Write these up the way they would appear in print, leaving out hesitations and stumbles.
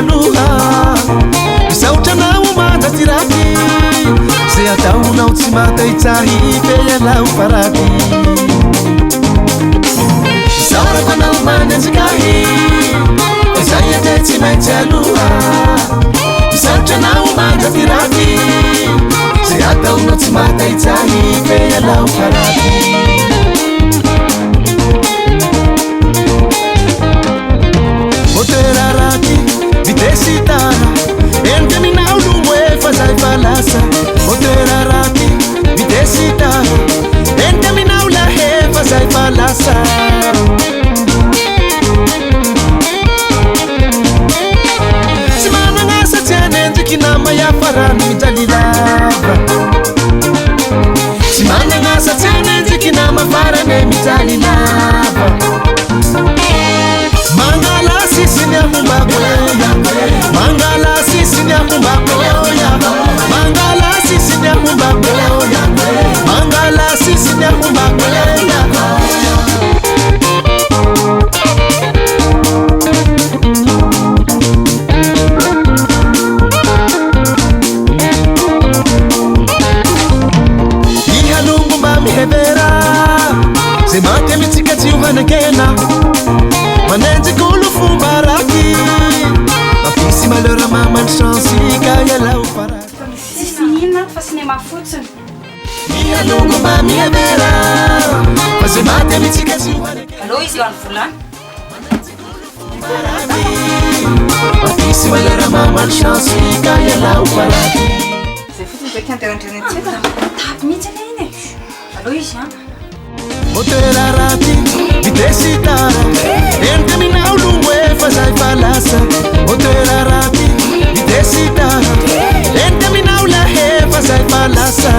aloha misaotra anao mandraty raty zay ataonao tsy mataitsahy fe ialao faraty misaorako anao manenjikahy fa zay ande tsy maintsy aloha misaotra anao mandraty raty zay ataonao tsy mataitsahy fe ialao faraty Oterarati, vitesita, enteminau lumwe fazai falasa. Oterarati, vitesita, enteminau la he fazai falasa. Simana ngasa tianenzi kinama ya farani mitalilava. Simana ngasa tianenzi kinama farane mitalilava. Mangala sisi nyakumbakoya Mangala sisi nyakumbakoya Mangala sisi nyakumbakoya Mangala sisi nyakumbakoya Ihalungu mami hebera Zemate mitikati uhanekena Manenzi kulu fumbaraki Mapisi malheur maman chance Kaya lau faraki Sisi nina fa sinema fotsiny Mia lungu mami ebera Fase mate mitika ziwane Allo izy eo any volana Mapisi malheur maman chance Kaya lau faraki Zay fotsiny beky anterantena tsika Tapy mihitsy ane iny Allo izy an Oterarati, vitesita Enteminau lumwe fazai falasa Oterarati, vitesita Enteminau la he fazai falasa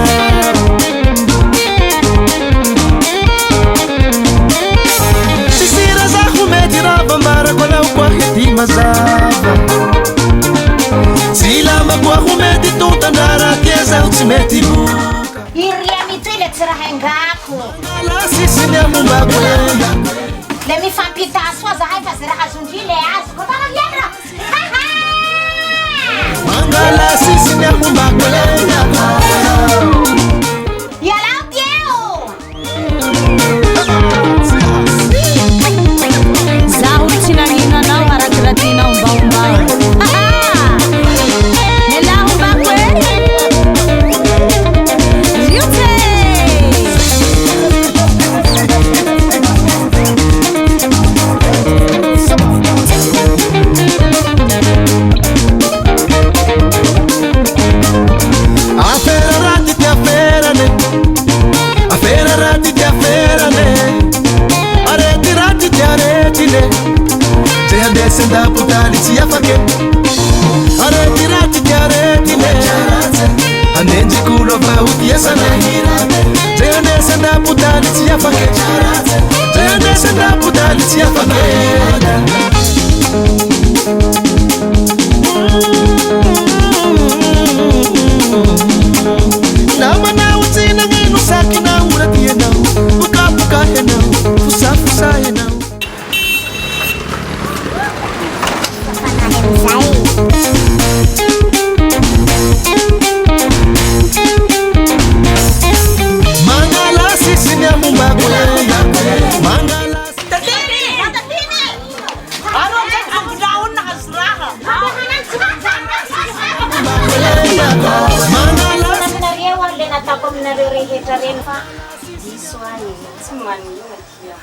Sisira za humeti raba mara kwa lau kwa heti mazava Silamba kwa humeti tutandara kieza utsimeti buka Iria mitile tsirahengako Mangala sisi nyakumbakoya Le mifampitaso zahay fa zay raha azondrile azy ko tara viendra Mangala sisi nyakumbakoya Ialao tieo Zaho tsy naninanao arakiratinao mbaombao Elahombako ery Riotsy Afera rati ti aferane Areti rati ti aretine Se adesse da putali si afake Areti rati ti aretine Anenji kulo vauti esane Se adesse da putali si afake Se adesse da putali si afake Namana utsina ngenu sakina urati enau Buka buka enau Fusa fusa enau Mangala sisi nyakumbakoya Mangala Mangala Narewa le natako minarere hetra reny fa Diso ay tsy manino tia